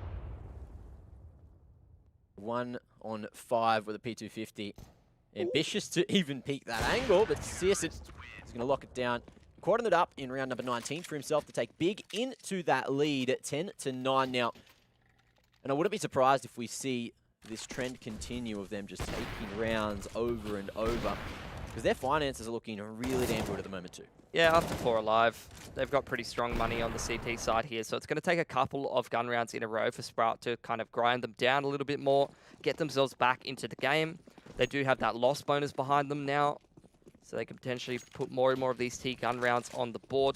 1 on 5 with a P250. Ambitious to even peak that angle, but Searson is going to lock it down. Quartering it up in round number 19 for himself to take big into that lead at 10-9 now. And I wouldn't be surprised if we see this trend continue of them just taking rounds over and over, because their finances are looking really damn good at the moment too. Yeah, after 4 alive, they've got pretty strong money on the CT side here, so it's going to take a couple of gun rounds in a row for Sprout to kind of grind them down a little bit more, get themselves back into the game. They do have that loss bonus behind them now, so they can potentially put more and more of these T gun rounds on the board.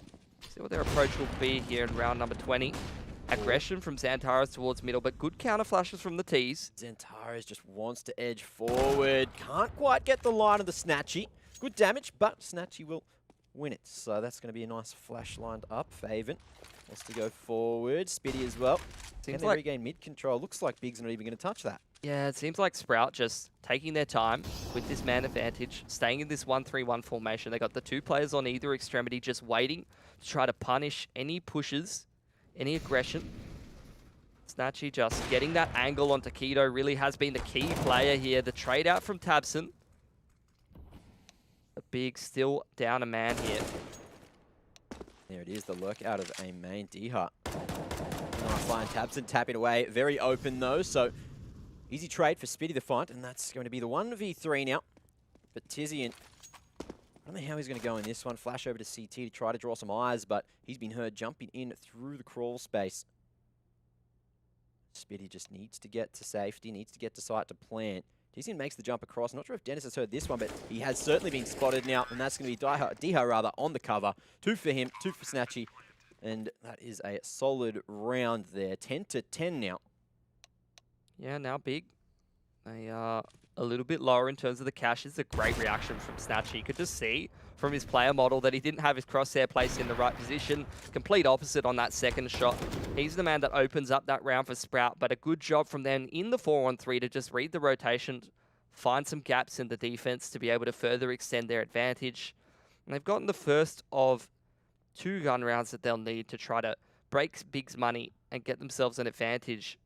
See what their approach will be here in round number 20. Aggression from Xantares towards middle, but good counter flashes from the Ts. Xantares just wants to edge forward. Can't quite get the line of the Snatchy. Good damage, but Snatchy will win it. So that's going to be a nice flash lined up. Faven wants to go forward. Spitty as well. Can they regain mid control? Looks like Big's not even going to touch that. Yeah, it seems like Sprout just taking their time with this man advantage, staying in this 1-3-1 formation. They got the 2 players on either extremity just waiting to try to punish any pushes, any aggression. Snatchy just getting that angle onto Keto really has been the key player here. The trade out from Tabson. The Big still down a man here. There it is, the lurk out of a main D-Hut. Nice line, Tabson tapping away. Very open though, so easy trade for Spitty the Fight, and that's going to be the 1v3 now. But Tizian, I don't know how he's going to go in this one. Flash over to CT to try to draw some eyes, but he's been heard jumping in through the crawl space. Spitty just needs to get to safety, needs to get to site to plant. Tizian makes the jump across. Not sure if Dennis has heard this one, but he has certainly been spotted now, and that's going to be Diha rather on the cover. 2 for him, 2 for Snatchy, and that is a solid round there. 10-10 now. Yeah, now Big. They are a little bit lower in terms of the cash. It's a great reaction from Snatchy. You could just see from his player model that he didn't have his crosshair placed in the right position. Complete opposite on that second shot. He's the man that opens up that round for Sprout, but a good job from them in the 4-on-3 to just read the rotation, find some gaps in the defense to be able to further extend their advantage. And they've gotten the first of 2 gun rounds that they'll need to try to break Big's money and get themselves an advantage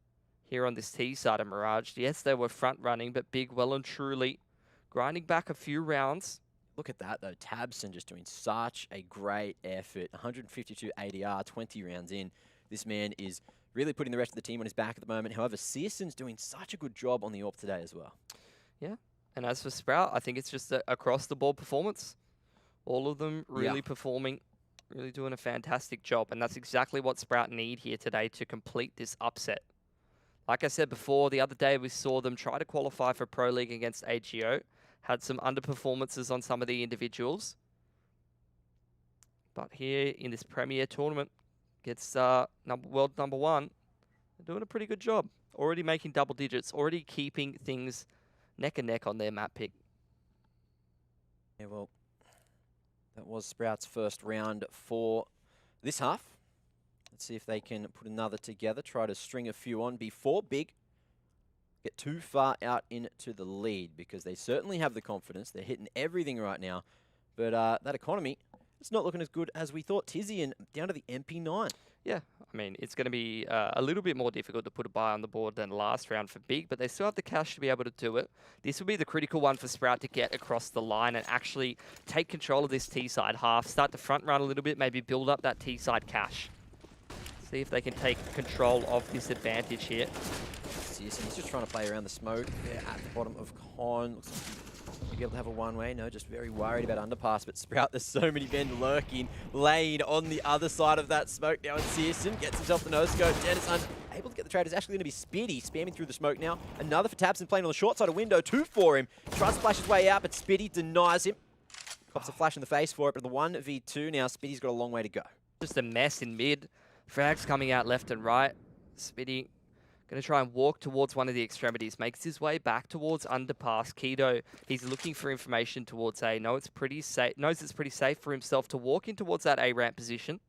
here on this T side of Mirage. Yes, they were front running, but Big well and truly grinding back a few rounds. Look at that though, Tabson just doing such a great effort. 152 ADR, 20 rounds in. This man is really putting the rest of the team on his back at the moment. However, Searson's doing such a good job on the AWP today as well. Yeah, and as for Sprout, I think it's just a across-the-board performance. All of them really performing, really doing a fantastic job, and that's exactly what Sprout need here today to complete this upset. Like I said before, the other day we saw them try to qualify for Pro League against AGO. Had some underperformances on some of the individuals. But here in this Premier tournament, gets world number 1. They're doing a pretty good job. Already making double digits, already keeping things neck and neck on their map pick. Yeah, well, that was Sprout's first round for this half. Let's see if they can put another together, try to string a few on before Big get too far out into the lead, because they certainly have the confidence. They're hitting everything right now. But that economy, it's not looking as good as we thought. Tizian down to the MP9. Yeah, I mean, it's going to be a little bit more difficult to put a buy on the board than last round for Big, but they still have the cash to be able to do it. This will be the critical one for Sprout to get across the line and actually take control of this T-side half, start to front run a little bit, maybe build up that T-side cash. See if they can take control of this advantage here. He's just trying to play around the smoke there at the bottom of Con. Looks like he'll be able to have a one-way. No, just very worried about underpass. But Sprout, there's so many men lurking. Lane on the other side of that smoke now. And Searson gets himself the no-scope. Dennis unable to get the trade. It's actually going to be Spitty spamming through the smoke now. Another for Tabson playing on the short side of window. 2 for him. Tries to flash his way out, but Spitty denies him. Cops a flash in the face for it. But the 1v2 now, Spitty's got a long way to go. Just a mess in mid. Frags coming out left and right. Spitty going to try and walk towards one of the extremities. Makes his way back towards underpass. Keto, he's looking for information towards A. Knows it's pretty safe for himself to walk in towards that A ramp position.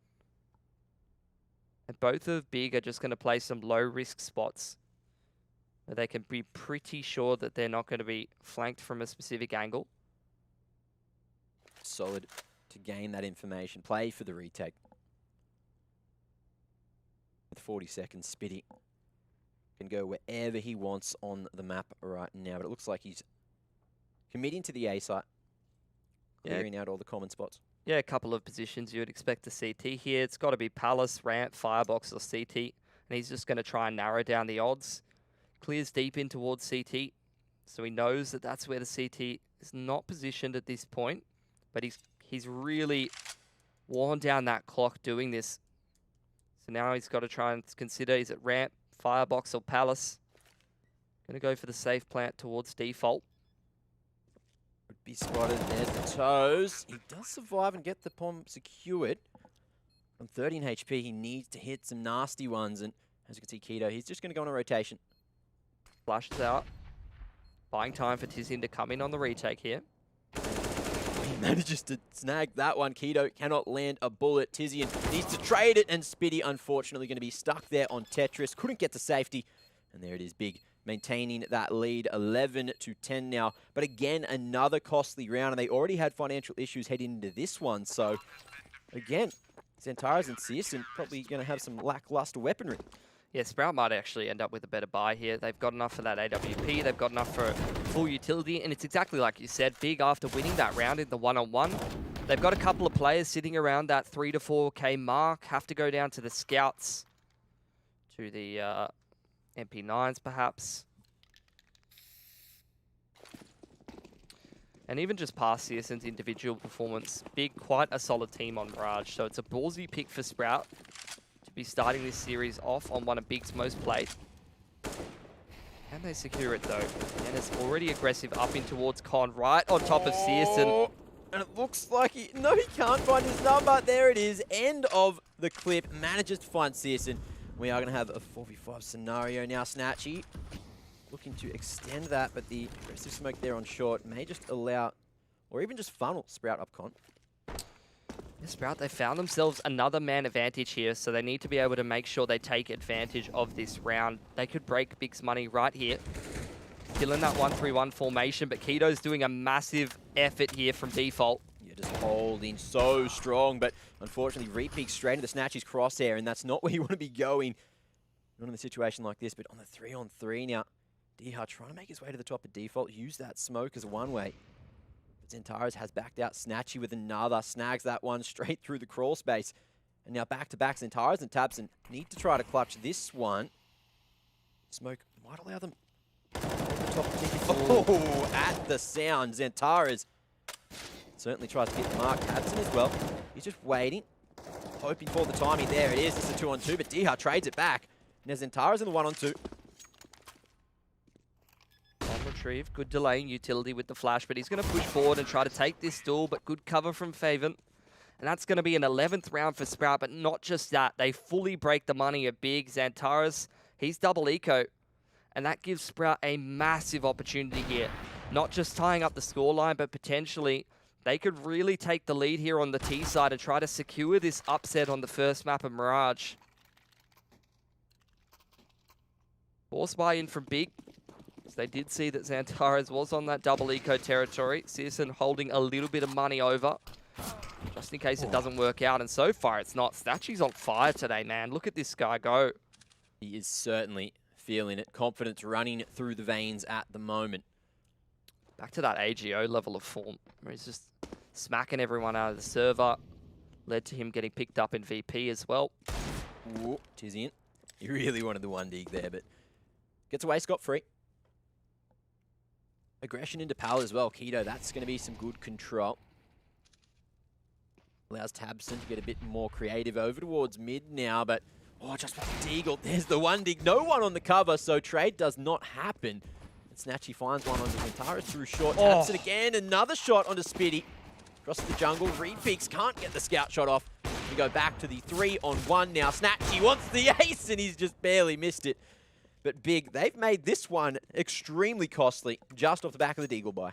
And both of Big are just going to play some low risk spots where they can be pretty sure that they're not going to be flanked from a specific angle. Solid to gain that information. Play for the retake. With 40 seconds, Spitty Can go wherever he wants on the map right now, but it looks like he's committing to the A site, clearing out all the common spots. Yeah, a couple of positions you would expect a CT here. It's got to be Palace, Ramp, Firebox, or CT. And he's just going to try and narrow down the odds. Clears deep in towards CT. So he knows that that's where the CT is not positioned at this point. But he's really worn down that clock doing this. So now he's got to try and consider, is it Ramp, Firebox, or Palace? Going to go for the safe plant towards default. Would be spotted. There's the toes. He does survive and get the bomb secured. On 13 HP, he needs to hit some nasty ones. And as you can see, Keto, he's just going to go on a rotation. Flashes out. Buying time for Tizian to come in on the retake here. He manages to snag that one. Keto cannot land a bullet. Tizian needs to trade it. And Spitty, unfortunately, going to be stuck there on Tetris. Couldn't get to safety. And there it is, Big maintaining that lead, 11-10 now. But again, another costly round, and they already had financial issues heading into this one. So, again, Xantares and CSGO probably going to have some lackluster weaponry. Yeah, Sprout might actually end up with a better buy here. They've got enough for that AWP, they've got enough for full utility, and it's exactly like you said, Big, after winning that round in the one-on-one, they've got a couple of players sitting around that 3 to 4K mark, have to go down to the scouts, to the MP9s perhaps. And even just past CSGO's individual performance, Big, quite a solid team on Mirage. So it's a ballsy pick for Sprout to be starting this series off on one of Big's most played. Can they secure it though? And it's already aggressive up in towards Con, right on top of CSGO. And it looks like he can't find his number. There it is. End of the clip. Manages to find CSGO. We are going to have a 4v5 scenario now. Snatchy looking to extend that, but the aggressive smoke there on short may just allow, or even just funnel Sprout up Con. Yeah, Sprout, they found themselves another man advantage here, so they need to be able to make sure they take advantage of this round. They could break Big's money right here. Still in that 1-3-1 formation, but Keto's doing a massive effort here from default. Just holding so strong, but unfortunately repeat straight into Snatchy's crosshair, and that's not where you want to be going. Not in a situation like this, but on the 3-on-3 now. Diha trying to make his way to the top of default, use that smoke as a one-way. But Xantares has backed out. Snatchy with another, snags that one straight through the crawl space. And now back-to-back Xantares and Tabson need to try to clutch this one. Smoke might allow them over the top of default. Oh, at the sound, Xantares certainly tries to hit the mark. Tabson as well. He's just waiting, hoping for the timing. There it is. It's a 2-on-2, but Diha trades it back. Now Xantares in the 1-on-2. On retrieve, good delay in utility with the flash, but he's going to push forward and try to take this duel, but good cover from Faven. And that's going to be an 11th round for Sprout, but not just that. They fully break the money at Big. Xantares, he's double eco, and that gives Sprout a massive opportunity here. Not just tying up the scoreline, but potentially they could really take the lead here on the T side and try to secure this upset on the first map of Mirage. Force buy-in from Big. So they did see that Xantares was on that double eco territory. CSGO holding a little bit of money over, just in case it doesn't work out. And so far it's not. Snatchy's on fire today, man. Look at this guy go. He is certainly feeling it. Confidence running through the veins at the moment. Back to that AGO level of form, where he's just smacking everyone out of the server. Led to him getting picked up in VP as well. Ooh, Tizian. He really wanted the 1-dig there, but gets away scot-free. Aggression into Pal as well. Keto, that's going to be some good control. Allows Tabson to get a bit more creative over towards mid now, but just with the deagle. There's the 1-dig. No one on the cover, so trade does not happen. Snatchy finds one onto Xantares through short. Taps it again. Another shot onto Spitty. Across the jungle. Repeaks can't get the scout shot off. We go back to the 3-on-1 now. Snatchy wants the ace, and he's just barely missed it. But Big, they've made this one extremely costly just off the back of the deagle buy.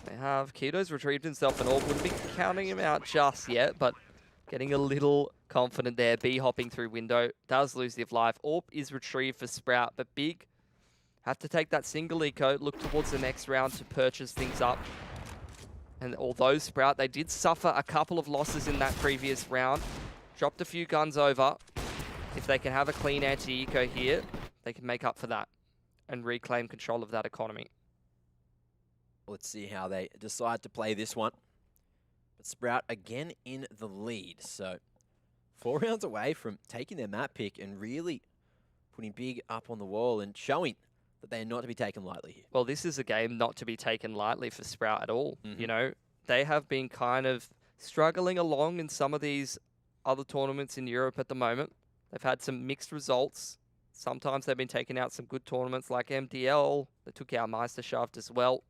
They have. Keto's retrieved himself and Orb. Wouldn't be counting him out just yet, but getting a little confident there. B hopping through window. Does lose the life. Orb is retrieved for Sprout, but Big have to take that single eco, look towards the next round to purchase things up. And although Sprout, they did suffer a couple of losses in that previous round, dropped a few guns over. If they can have a clean anti-eco here, they can make up for that and reclaim control of that economy. Let's see how they decide to play this one. But Sprout again in the lead. So 4 rounds away from taking their map pick and really putting big up on the wall and showing that they are not to be taken lightly here. Well, this is a game not to be taken lightly for Sprout at all. Mhm. You know, they have been kind of struggling along in some of these other tournaments in Europe at the moment. They've had some mixed results. Sometimes they've been taking out some good tournaments like MDL. They took out Meisterschaft as well.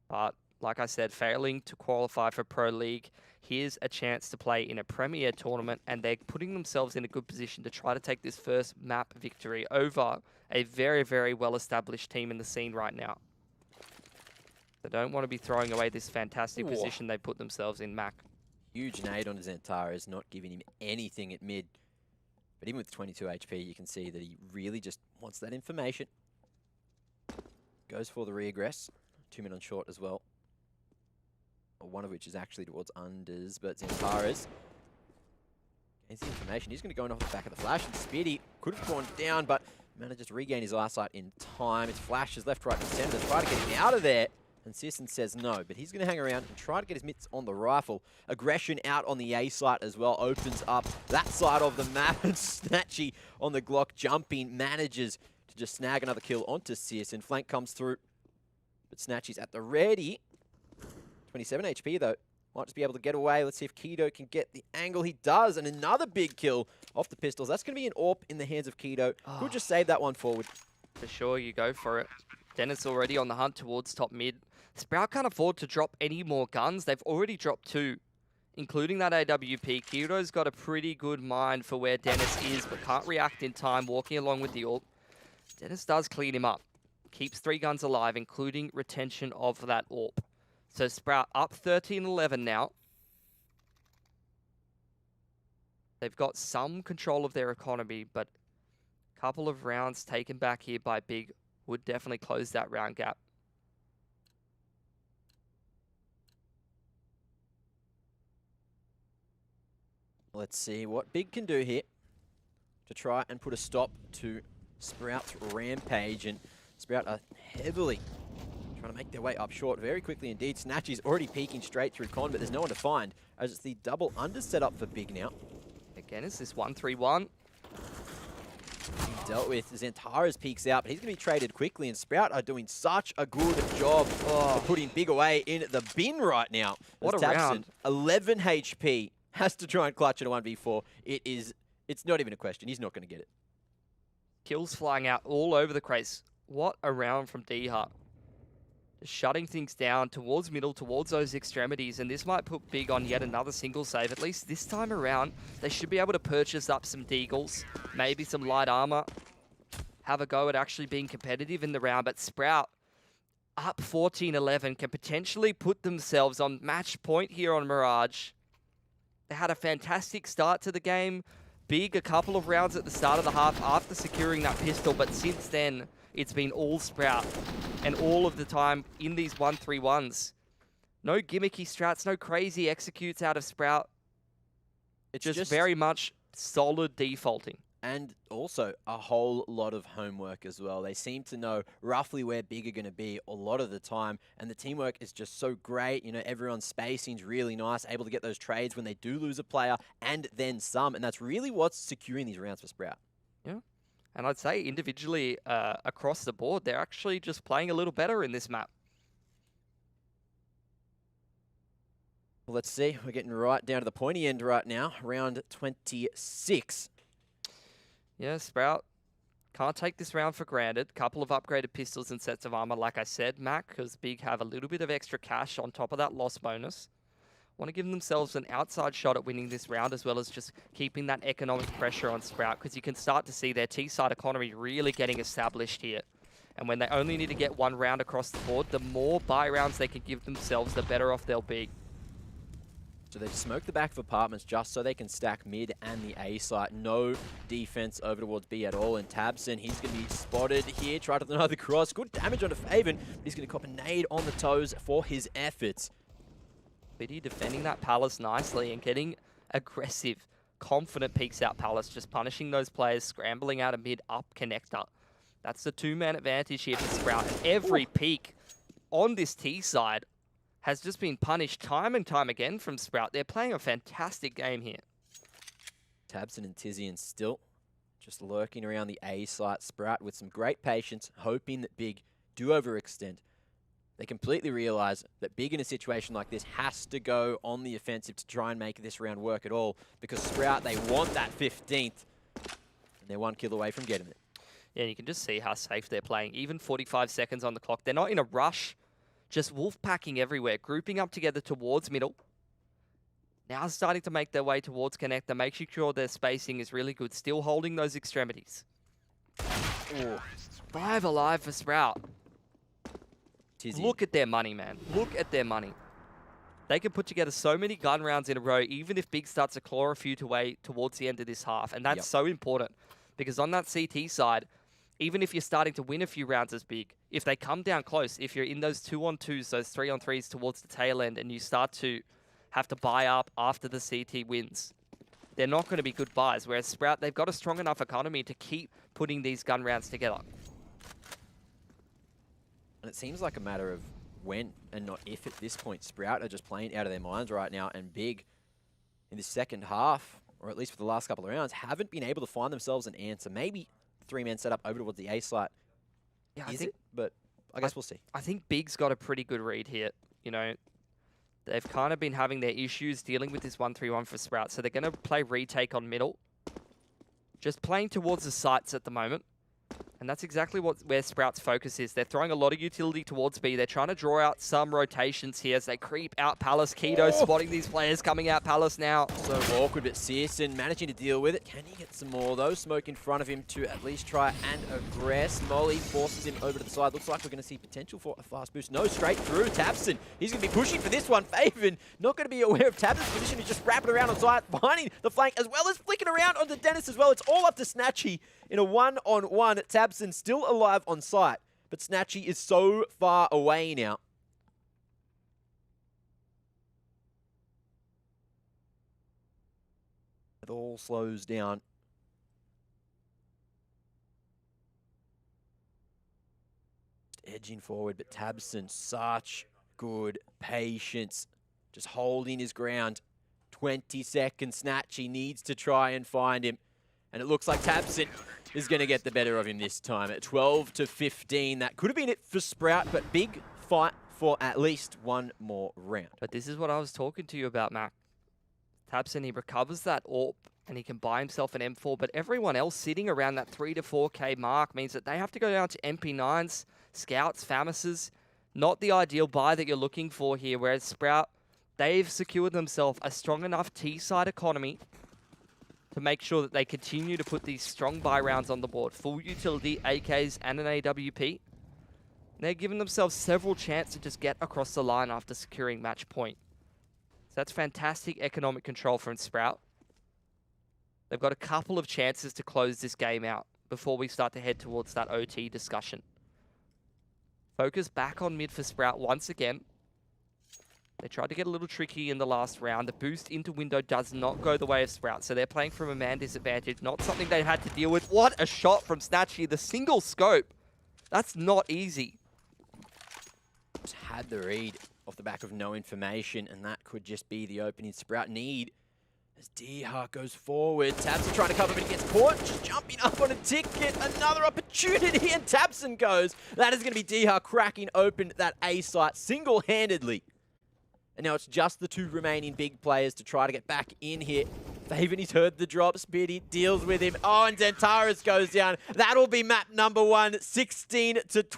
But like I said, failing to qualify for Pro League, here's a chance to play in a Premier tournament, and they're putting themselves in a good position to try to take this first map victory over a very, very well-established team in the scene right now. They don't want to be throwing away this fantastic position they put themselves in, Mac. Huge nade on Zentara is not giving him anything at mid. But even with 22 HP, you can see that he really just wants that information. Goes for the regress. 2 men on short as well. One of which is actually towards unders, but Zentara's gains the information. He's going to go in off the back of the flash, and Speedy could have gone down, but manages to regain his eyesight in time. It's flashes left, right, and center to try to get him out of there. And Sisson says no, but he's going to hang around and try to get his mitts on the rifle. Aggression out on the A site as well, opens up that side of the map, and Snatchy on the Glock jumping manages to just snag another kill onto Sis, and flank comes through. But Snatchy's at the ready. 27 HP though, might just be able to get away. Let's see if Kido can get the angle. He does, and another big kill off the pistols. That's going to be an AWP in the hands of Kido. Could just save that one forward. For sure, you go for it. Dennis already on the hunt towards top mid. Sprout can't afford to drop any more guns. They've already dropped 2, including that AWP. Kido's got a pretty good mind for where Dennis is, but can't react in time, walking along with the ult. Dennis does clean him up. Keeps 3 guns alive, including retention of that AWP. So Sprout up 13-11 now. They've got some control of their economy, but a couple of rounds taken back here by Big would definitely close that round gap. Let's see what Big can do here to try and put a stop to Sprout's rampage. And Sprout are heavily trying to make their way up short very quickly indeed. Snatchy's already peeking straight through Con, but there's no one to find, as it's the double under setup for Big now. Again, is this 1-3-1? Dealt with. Zentara's peeks out, but he's going to be traded quickly, and Sprout are doing such a good job of putting Big away in the bin right now. What a Tabson, round. 11 HP, has to try and clutch in a 1v4. It's not even a question. He's not going to get it. Kills flying out all over the crates. What a round from D-Hut. Just shutting things down towards middle, towards those extremities, and this might put Big on yet another single save. At least this time around, they should be able to purchase up some deagles, maybe some light armor, have a go at actually being competitive in the round. But Sprout, up 14-11, can potentially put themselves on match point here on Mirage. They had a fantastic start to the game. Big a couple of rounds at the start of the half after securing that pistol, but since then, it's been all Sprout. And all of the time in these 1-3-1s. No gimmicky strats, no crazy executes out of Sprout. It's just very much solid defaulting. And also a whole lot of homework as well. They seem to know roughly where Big are going to be a lot of the time, and the teamwork is just so great. You know, everyone's spacing's really nice, able to get those trades when they do lose a player, and then some. And that's really what's securing these rounds for Sprout. Yeah. And I'd say individually across the board, they're actually just playing a little better in this map. Well, let's see. We're getting right down to the pointy end right now. Round 26. Yeah, Sprout can't take this round for granted. Couple of upgraded pistols and sets of armor, like I said, Mac, because Big have a little bit of extra cash on top of that loss bonus. Want to give themselves an outside shot at winning this round, as well as just keeping that economic pressure on Sprout, because you can start to see their T-side economy really getting established here. And when they only need to get 1 round across the board, the more buy rounds they can give themselves, the better off they'll be. So they've smoked the back of apartments just so they can stack mid and the A site. No defense over towards B at all. And Tabson, he's going to be spotted here. Tried to deny the cross. Good damage onto Faven. But he's going to cop a nade on the toes for his efforts. Biddy defending that palace nicely and getting aggressive. confident peeks out Palace, just punishing those players, scrambling out a mid up connector. That's the two-man advantage here for Sprout. And every peak on this T side has just been punished time and time again from Sprout. They're playing a fantastic game here. Tabson and Tizian still just lurking around the A site. Sprout with some great patience, hoping that Big do overextend. They completely realize that Big in a situation like this has to go on the offensive to try and make this round work at all, because Sprout, they want that 15th, and they're 1 kill away from getting it. Yeah, you can just see how safe they're playing. Even 45 seconds on the clock. They're not in a rush, just wolf packing everywhere, grouping up together towards middle. Now starting to make their way towards connector, making sure their spacing is really good, still holding those extremities. Ooh. 5 alive for Sprout. Tizzy. Look at their money, man. Look at their money. They can put together so many gun rounds in a row, even if Big starts to claw a few towards the end of this half. And that's so important, because on that CT side, even if you're starting to win a few rounds as Big, if they come down close, if you're in those 2-on-2s, those 3-on-3s towards the tail end, and you start to have to buy up after the CT wins, they're not going to be good buys. Whereas Sprout, they've got a strong enough economy to keep putting these gun rounds together. And it seems like a matter of when and not if at this point. Sprout are just playing out of their minds right now, and Big in the second half, or at least for the last couple of rounds, haven't been able to find themselves an answer. Maybe 3-man setup over towards the A site. Yeah, I think, but I guess we'll see. I think Big's got a pretty good read here. You know, they've kind of been having their issues dealing with this 1-3-1 for Sprout, so they're going to play retake on middle. Just playing towards the sites at the moment. And that's exactly where Sprout's focus is. They're throwing a lot of utility towards B. They're trying to draw out some rotations here as they creep out Palace. Keto spotting these players coming out Palace now. So awkward, but Searson managing to deal with it. Can he get some more, though? Smoke in front of him to at least try and aggress. Molly forces him over to the side. Looks like we're going to see potential for a fast boost. No, straight through. Tabson, he's going to be pushing for this one. Faven, not going to be aware of Tabson's position. He's just wrapping around on side, finding the flank, as well as flicking around onto Dennis as well. It's all up to Snatchy in a one-on-one. Tabson still alive on site, but Snatchy is so far away now. It all slows down. Just edging forward, but Tabson, such good patience. Just holding his ground. 20 seconds, Snatchy needs to try and find him. And it looks like Tabson is going to get the better of him this time at 12-15. That could have been it for Sprout, but Big fight for at least one more round. But this is what I was talking to you about, Mac. Tabson, he recovers that AWP and he can buy himself an M4, but everyone else sitting around that 3 to 4K mark means that they have to go down to MP9s, Scouts, Famises. Not the ideal buy that you're looking for here, whereas Sprout, they've secured themselves a strong enough T-side economy to make sure that they continue to put these strong buy rounds on the board. Full utility, AKs, and an AWP. They're giving themselves several chances to just get across the line after securing match point. So that's fantastic economic control from Sprout. They've got a couple of chances to close this game out before we start to head towards that OT discussion. Focus back on mid for Sprout once again. They tried to get a little tricky in the last round. The boost into window does not go the way of Sprout, so they're playing from a man disadvantage, not something they had to deal with. What a shot from Snatchy, the single scope. That's not easy. Just had the read off the back of no information, and that could just be the opening Sprout need. As D-Hart goes forward, Tabson trying to cover, but he gets caught, just jumping up on a ticket. Another opportunity, and Tabson goes. That is going to be D-Hart cracking open that A site single-handedly. And now it's just the two remaining Big players to try to get back in here. Faven, he's heard the drop. Speedy deals with him. Oh, and Zentaris goes down. That'll be map number 1, 16-12.